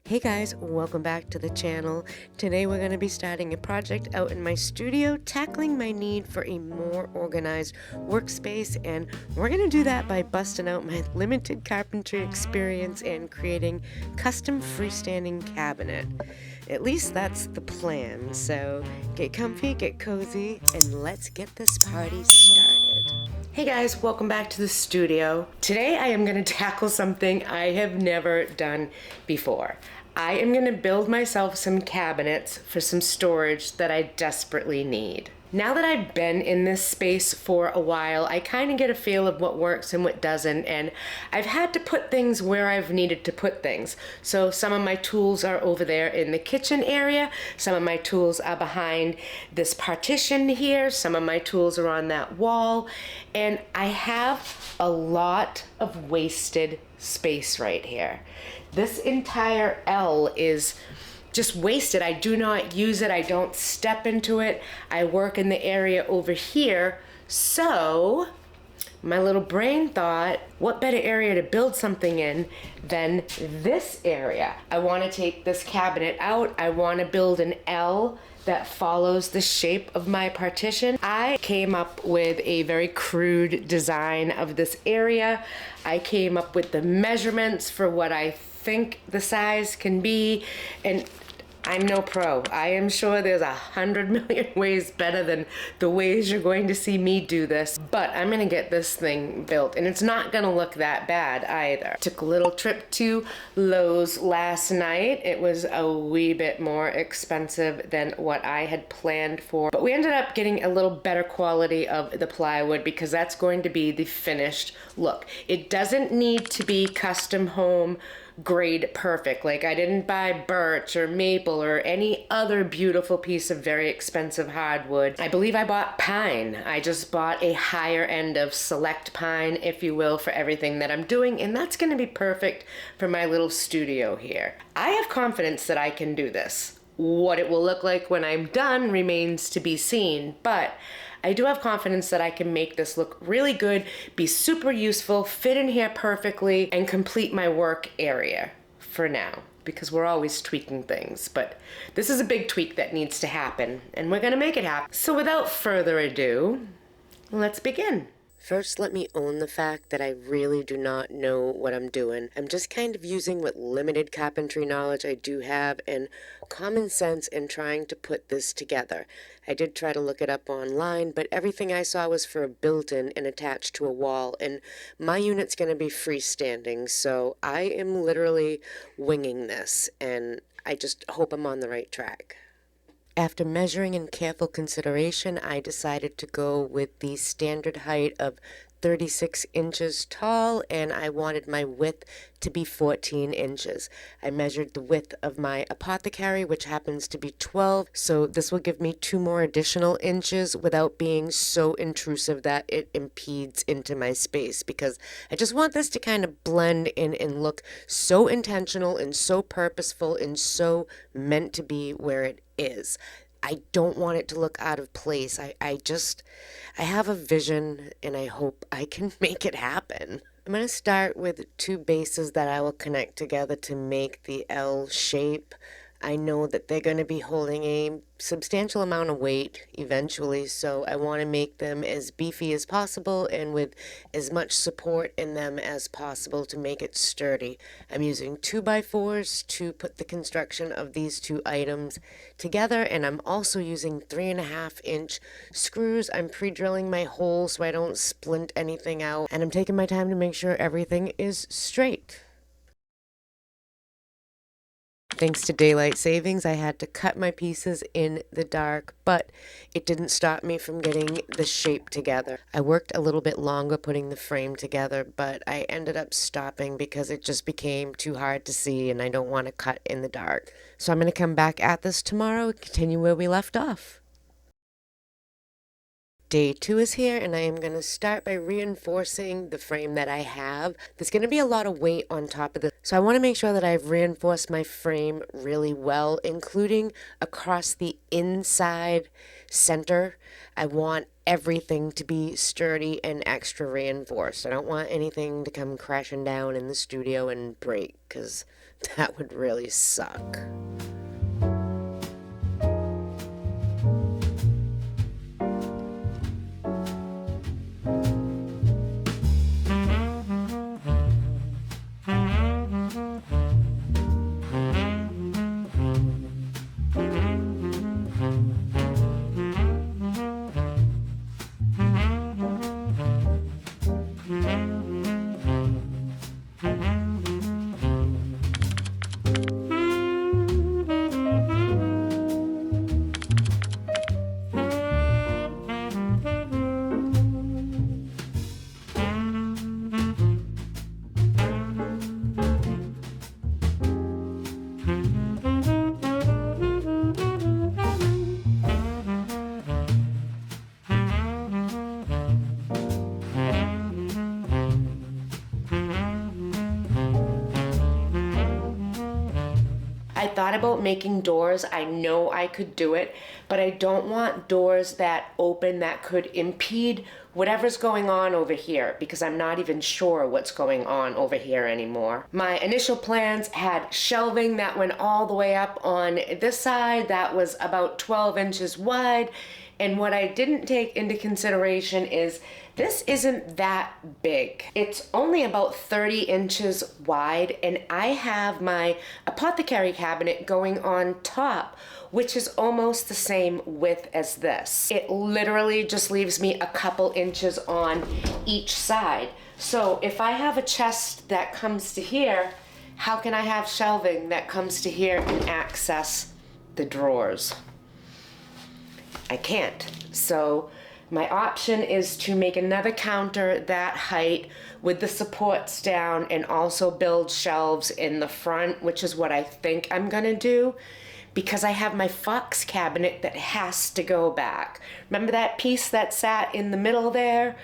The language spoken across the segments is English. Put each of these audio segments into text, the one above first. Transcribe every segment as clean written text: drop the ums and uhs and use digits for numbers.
Hey guys, welcome back to the channel. Today we're going to be starting a project out in my studio, tackling my need for a more organized workspace, and we're going to do that by busting out my limited carpentry experience and creating custom freestanding cabinet. At least that's the plan, so get comfy, get cozy, and let's get this party started. Hey guys, welcome back to the studio. Today I am going to tackle something I have never done before. I am going to build myself some cabinets for some storage that I desperately need. Now that I've been in this space for a while, I kind of get a feel of what works and what doesn't, and I've had to put things where I've needed to put things. So some of my tools are over there in the kitchen area, some of my tools are behind this partition here, some of my tools are on that wall, and I have a lot of wasted space right here. This entire L is just wasted. I do not use it. I don't step into it. I work in the area over here. So my little brain thought, what better area to build something in than this area? I want to take this cabinet out. I want to build an L that follows the shape of my partition. I came up with a very crude design of this area. I came up with the measurements for what I think the size can be, and I'm no pro. I am sure there's 100 million ways better than the ways you're going to see me do this, but I'm gonna get this thing built, and it's not gonna look that bad either. Took a little trip to Lowe's last night. It was a wee bit more expensive than what I had planned for, but we ended up getting a little better quality of the plywood because that's going to be the finished look. It doesn't need to be custom home grade perfect. Like, I didn't buy birch or maple or any other beautiful piece of very expensive hardwood. I believe I bought pine. I just bought a higher end of select pine, if you will, for everything that I'm doing, and that's going to be perfect for my little studio here. I have confidence that I can do this. What it will look like when I'm done remains to be seen, but I do have confidence that I can make this look really good, be super useful, fit in here perfectly, and complete my work area for now, because we're always tweaking things. But this is a big tweak that needs to happen, and we're gonna make it happen. So without further ado, let's begin. First, let me own the fact that I really do not know what I'm doing. I'm just kind of using what limited carpentry knowledge I do have and common sense in trying to put this together. I did try to look it up online, but everything I saw was for a built-in and attached to a wall, and my unit's going to be freestanding, so I am literally winging this, and I just hope I'm on the right track. After measuring and careful consideration, I decided to go with the standard height of 36 inches tall, and I wanted my width to be 14 inches. I measured the width of my apothecary, which happens to be 12, so this will give me 2 more additional inches without being so intrusive that it impedes into my space, because I just want this to kind of blend in and look so intentional and so purposeful and so meant to be where it is. I don't want it to look out of place. I have a vision, and I hope I can make it happen. I'm going to start with 2 bases that I will connect together to make the L shape. I know that they're going to be holding a substantial amount of weight eventually, so I want to make them as beefy as possible and with as much support in them as possible to make it sturdy. I'm using 2x4s to put the construction of these 2 items together, and I'm also using 3.5-inch screws. I'm pre-drilling my holes so I don't splint anything out, and I'm taking my time to make sure everything is straight. Thanks to daylight savings, I had to cut my pieces in the dark, but it didn't stop me from getting the shape together. I worked a little bit longer putting the frame together, but I ended up stopping because it just became too hard to see, and I don't want to cut in the dark. So I'm going to come back at this tomorrow and continue where we left off. Day 2 is here, and I am going to start by reinforcing the frame that I have. There's going to be a lot of weight on top of this, so I want to make sure that I've reinforced my frame really well, including across the inside center. I want everything to be sturdy and extra reinforced. I don't want anything to come crashing down in the studio and break, because That would really suck. I thought about making doors. I know I could do it, but I don't want doors that open that could impede whatever's going on over here, because I'm not even sure what's going on over here anymore. My initial plans had shelving that went all the way up on this side that was about 12 inches wide. And what I didn't take into consideration is this isn't that big. It's only about 30 inches wide, and I have my apothecary cabinet going on top, which is almost the same width as this. It literally just leaves me a couple inches on each side. So if I have a chest that comes to here, how can I have shelving that comes to here and access the drawers? I can't. So my option is to make another counter that height with the supports down and also build shelves in the front, which is what I think I'm gonna do, because I have my Fox cabinet that has to go back. Remember that piece that sat in the middle there?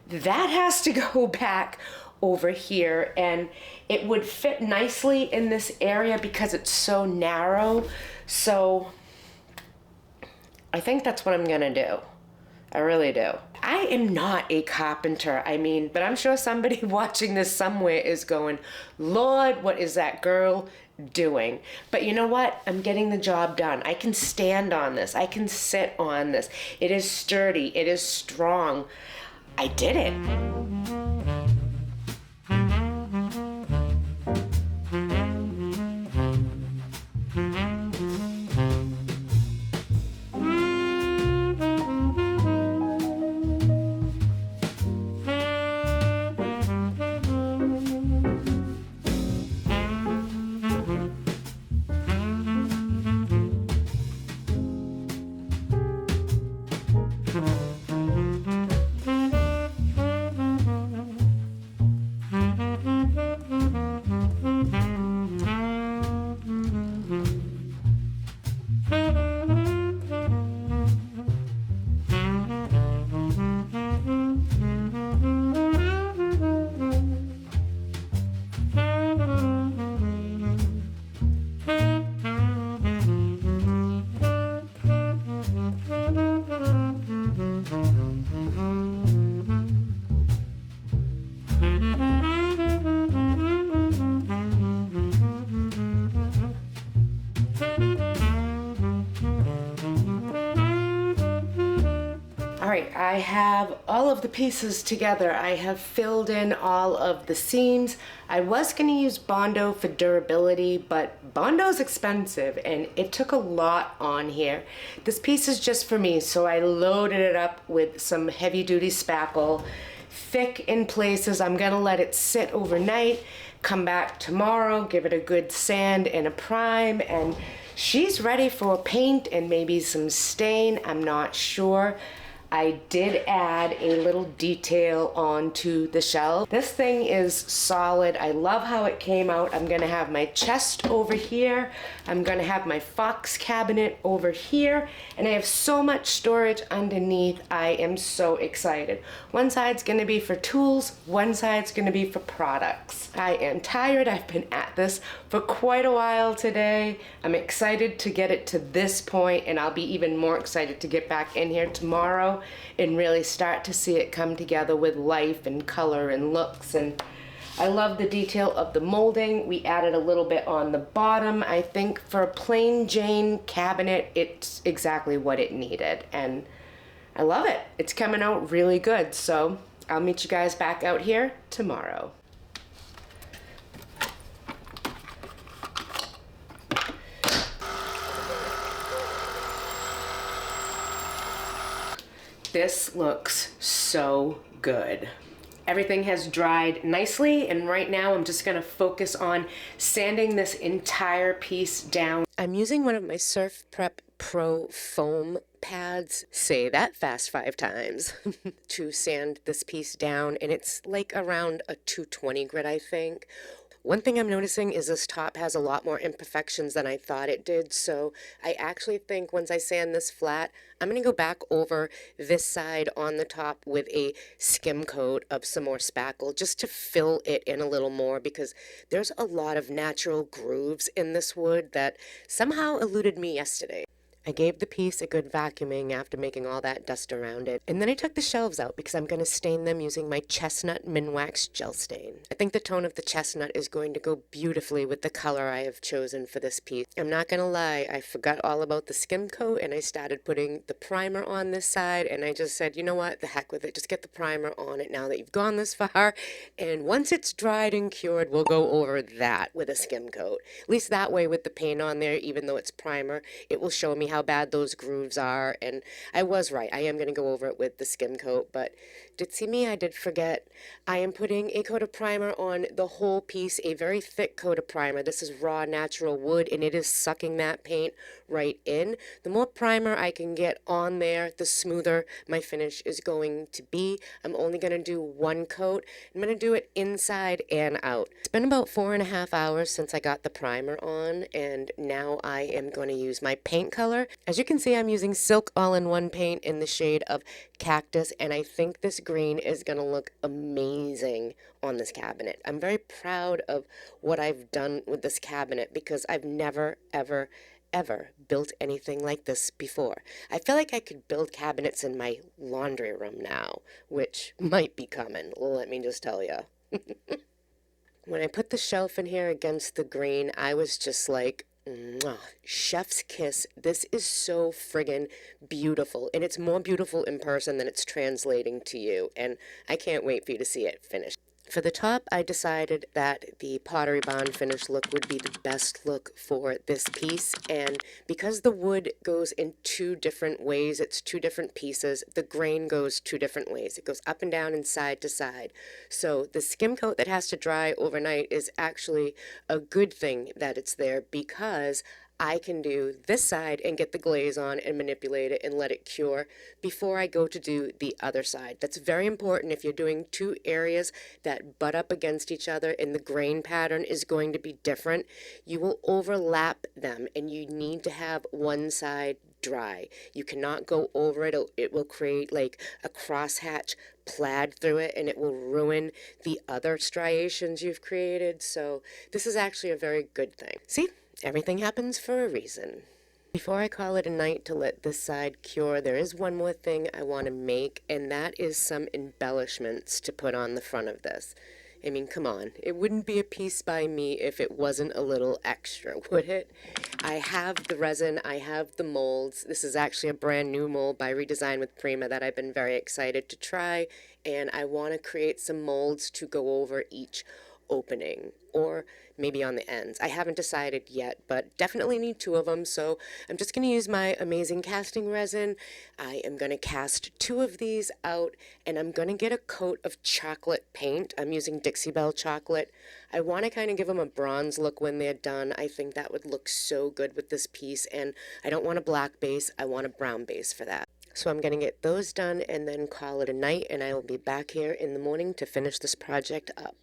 That has to go back over here, and it would fit nicely in this area because it's so narrow. So I think that's what I'm gonna do. I really do. I am not a carpenter, but I'm sure somebody watching this somewhere is going, Lord, what is that girl doing? But you know what? I'm getting the job done. I can stand on this. I can sit on this. It is sturdy. It is strong. I did it. I have all of the pieces together. I have filled in all of the seams. I was going to use Bondo for durability, but Bondo's expensive and it took a lot on here. This piece is just for me, so I loaded it up with some heavy-duty spackle. Thick in places. I'm going to let it sit overnight, come back tomorrow, give it a good sand and a prime, and she's ready for paint and maybe some stain. I'm not sure. I did add a little detail onto the shelf. This thing is solid. I love how it came out. I'm gonna have my chest over here. I'm gonna have my Fox cabinet over here. And I have so much storage underneath. I am so excited. One side's gonna be for tools, one side's gonna be for products. I am tired. I've been at this for quite a while today. I'm excited to get it to this point, and I'll be even more excited to get back in here tomorrow and really start to see it come together with life and color and looks. And I love the detail of the molding. We added a little bit on the bottom. I think for a plain Jane cabinet, it's exactly what it needed. And I love it. It's coming out really good. So I'll meet you guys back out here tomorrow. This looks so good. Everything has dried nicely, and right now I'm just gonna focus on sanding this entire piece down. I'm using one of my Surf Prep Pro foam pads, say that fast 5 times, to sand this piece down, and it's like around a 220 grit, I think. One thing I'm noticing is this top has a lot more imperfections than I thought it did, so I actually think once I sand this flat, I'm going to go back over this side on the top with a skim coat of some more spackle just to fill it in a little more, because there's a lot of natural grooves in this wood that somehow eluded me yesterday. I gave the piece a good vacuuming after making all that dust around it, and then I took the shelves out because I'm going to stain them using my chestnut Minwax gel stain. I think the tone of the chestnut is going to go beautifully with the color I have chosen for this piece. I'm not going to lie, I forgot all about the skim coat, and I started putting the primer on this side, and I just said, you know what, the heck with it, just get the primer on it now that you've gone this far, and once it's dried and cured, we'll go over that with a skim coat. At least that way with the paint on there, even though it's primer, it will show me how bad those grooves are. And I was right, I am going to go over it with the skim coat, but did see me, I did forget. I am putting a coat of primer on the whole piece, a very thick coat of primer. This is raw natural wood, and it is sucking that paint right in. The more primer I can get on there, the smoother my finish is going to be. I'm only going to do one coat. I'm going to do it inside and out. It's been about 4.5 hours since I got the primer on, and now I am going to use my paint color. As you can see, I'm using Silk All-in-One paint in the shade of Cactus, and I think this green is going to look amazing on this cabinet. I'm very proud of what I've done with this cabinet because I've never, ever built anything like this before. I feel like I could build cabinets in my laundry room now, which might be coming, let me just tell you. When I put the shelf in here against the green, I was just like, mwah, chef's kiss. This is so friggin' beautiful, and it's more beautiful in person than it's translating to you, and I can't wait for you to see it finished. For the top, I decided that the Pottery Barn finish look would be the best look for this piece, and because the wood goes in 2 different ways, it's 2 different pieces, the grain goes 2 different ways. It goes up and down and side to side. So the skim coat that has to dry overnight is actually a good thing that it's there, because I can do this side and get the glaze on and manipulate it and let it cure before I go to do the other side. That's very important if you're doing 2 areas that butt up against each other and the grain pattern is going to be different. You will overlap them, and you need to have one side dry. You cannot go over it. It will create like a crosshatch plaid through it, and it will ruin the other striations you've created. So this is actually a very good thing. See? Everything happens for a reason. Before I call it a night to let this side cure, there is one more thing I want to make, and that is some embellishments to put on the front of this. I mean, come on, it wouldn't be a piece by me if it wasn't a little extra, would it? I have the resin, I have the molds. This is actually a brand new mold by Redesign with Prima that I've been very excited to try, and I want to create some molds to go over each opening, or maybe on the ends. I haven't decided yet, but definitely need 2 of them, so I'm just going to use my amazing casting resin. I am going to cast 2 of these out, and I'm going to get a coat of chocolate paint. I'm using Dixie Belle chocolate. I want to kind of give them a bronze look when they're done. I think that would look so good with this piece, and I don't want a black base, I want a brown base for that. So I'm going to get those done and then call it a night, and I will be back here in the morning to finish this project up.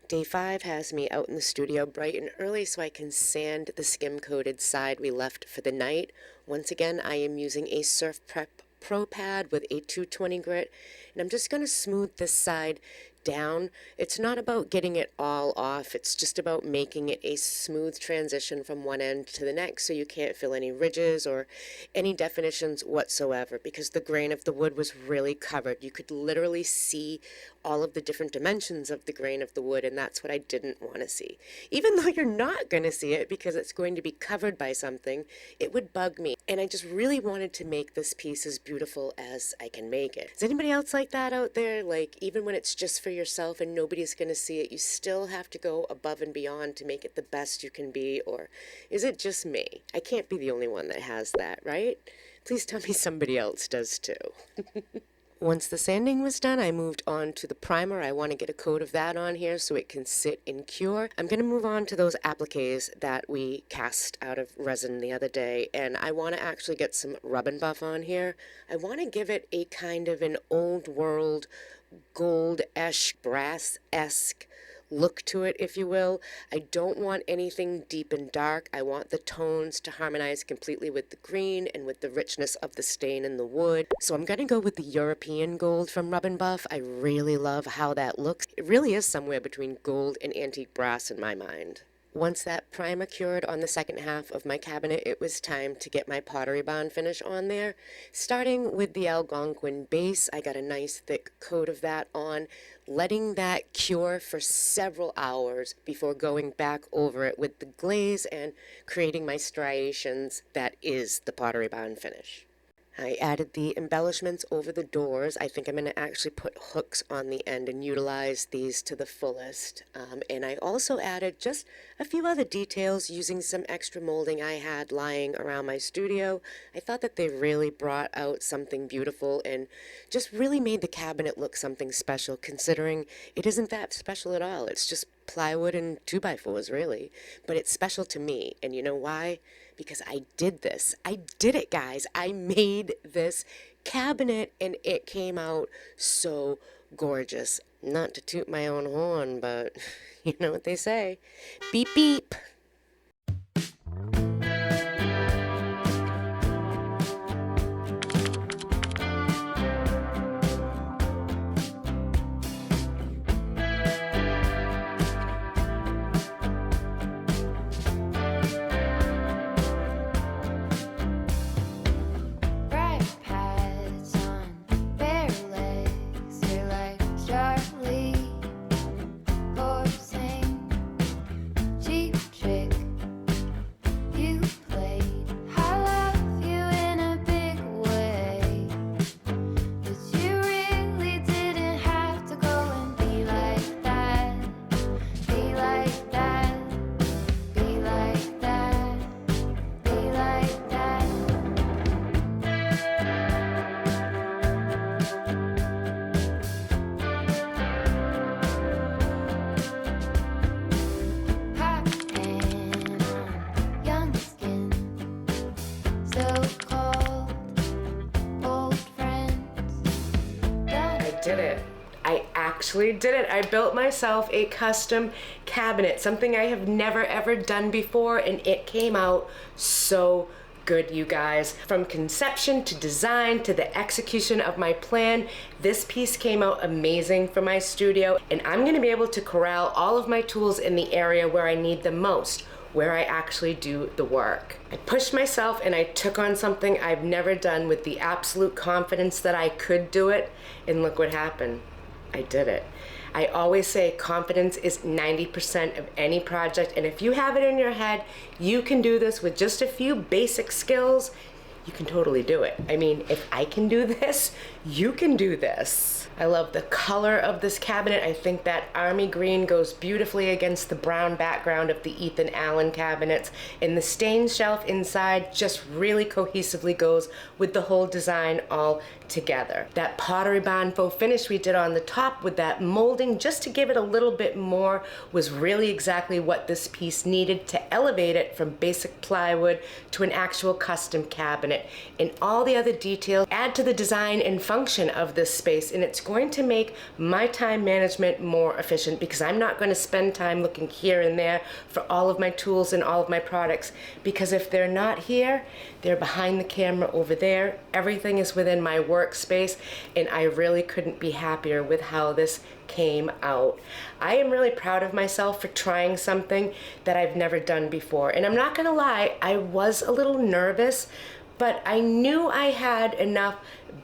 Day 5 has me out in the studio bright and early so I can sand the skim-coated side we left for the night. Once again, I am using a Surf Prep Pro pad with a 220 grit, And I'm just going to smooth this side down. It's not about getting it all off. It's just about making it a smooth transition from one end to the next so you can't feel any ridges or any definitions whatsoever, because the grain of the wood was really covered. You could literally see all of the different dimensions of the grain of the wood, and that's what I didn't want to see. Even though you're not going to see it because it's going to be covered by something, it would bug me. And I just really wanted to make this piece as beautiful as I can make it. Is anybody else like that out there? Like, even when it's just for yourself and nobody's going to see it, you still have to go above and beyond to make it the best you can be? Or is it just me? I can't be the only one that has that, right? Please tell me somebody else does too. Once the sanding was done, I moved on to the primer. I want to get a coat of that on here so it can sit and cure. I'm going to move on to those appliques that we cast out of resin the other day, and I want to actually get some rub and buff on here. I want to give it a kind of an old world, gold-esque, brass-esque look to it, if you will. I don't want anything deep and dark. I want the tones to harmonize completely with the green and with the richness of the stain in the wood. So I'm going to go with the European gold from Rub and Buff. I really love how that looks. It really is somewhere between gold and antique brass in my mind. Once that primer cured on the second half of my cabinet, it was time to get my pottery barn finish on there. Starting with the Algonquin base, I got a nice thick coat of that on, letting that cure for several hours before going back over it with the glaze and creating my striations that is the pottery barn finish. I added the embellishments over the doors. I think I'm going to actually put hooks on the end and utilize these to the fullest. And I also added just a few other details using some extra molding I had lying around my studio. I thought that they really brought out something beautiful and just really made the cabinet look something special, considering it isn't that special at all. It's just plywood and 2x4s, really. But it's special to me. And you know why? Because I did this. I did it, guys. I made this cabinet and it came out so gorgeous. Not to toot my own horn, but you know what they say. Beep, beep. Did it. I actually did it. I built myself a custom cabinet, something I have never ever done before, and it came out so good, you guys. From conception to design to the execution of my plan, this piece came out amazing for my studio, and I'm gonna be able to corral all of my tools in the area where I need them most, where I actually do the work. I pushed myself and I took on something I've never done with the absolute confidence that I could do it, and look what happened. I did it. I always say confidence is 90% of any project, and if you have it in your head, you can do this with just a few basic skills, you can totally do it. I mean, if I can do this, you can do this. I love the color of this cabinet. I think that army green goes beautifully against the brown background of the Ethan Allen cabinets, and the stain shelf inside just really cohesively goes with the whole design all together. That pottery barn faux finish we did on the top with that molding just to give it a little bit more was really exactly what this piece needed to elevate it from basic plywood to an actual custom cabinet. And all the other details add to the design and function of this space, and it's going to make my time management more efficient because I'm not going to spend time looking here and there for all of my tools and all of my products, because if they're not here, they're behind the camera over there. Everything is within my work workspace, and I really couldn't be happier with how this came out. I am really proud of myself for trying something that I've never done before. And I'm not gonna lie, I was a little nervous, but I knew I had enough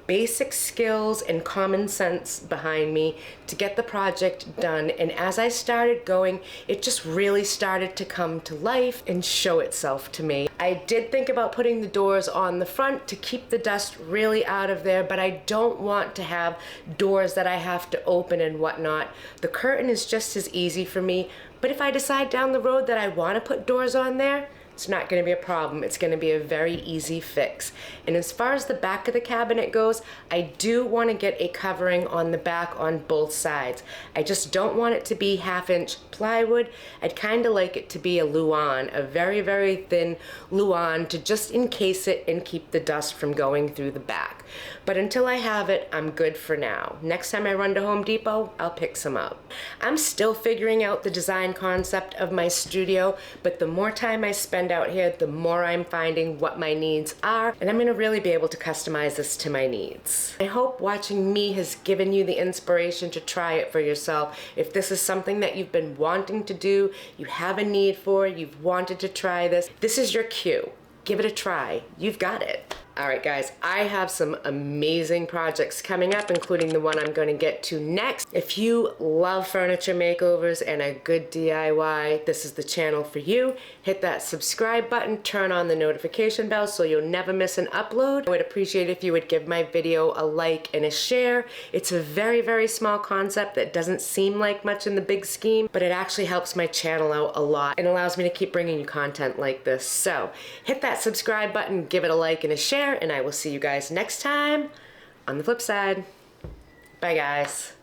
basic skills and common sense behind me to get the project done. And as I started going, it just really started to come to life and show itself to me. I did think about putting the doors on the front to keep the dust really out of there, but I don't want to have doors that I have to open and whatnot. The curtain is just as easy for me, but if I decide down the road that I want to put doors on there, it's not going to be a problem. It's going to be a very easy fix. And as far as the back of the cabinet goes, I do want to get a covering on the back on both sides. I just don't want it to be 1/2-inch plywood. I'd kind of like it to be a luan, a very, very thin luan, to just encase it and keep the dust from going through the back. But until I have it, I'm good for now. Next time I run to Home Depot, I'll pick some up. I'm still figuring out the design concept of my studio, but the more time I spend out here, the more I'm finding what my needs are, and I'm gonna really be able to customize this to my needs. I hope watching me has given you the inspiration to try it for yourself. If this is something that you've been wanting to do, you have a need for, you've wanted to try this is your cue. Give it a try. You've got it. All right, guys, I have some amazing projects coming up, including the one I'm going to get to next. If you love furniture makeovers and a good DIY, this is the channel for you. Hit that subscribe button, turn on the notification bell so you'll never miss an upload. I would appreciate if you would give my video a like and a share. It's a very, very small concept that doesn't seem like much in the big scheme, but it actually helps my channel out a lot and allows me to keep bringing you content like this. So hit that subscribe button, give it a like and a share, and I will see you guys next time on the flip side. Bye, guys.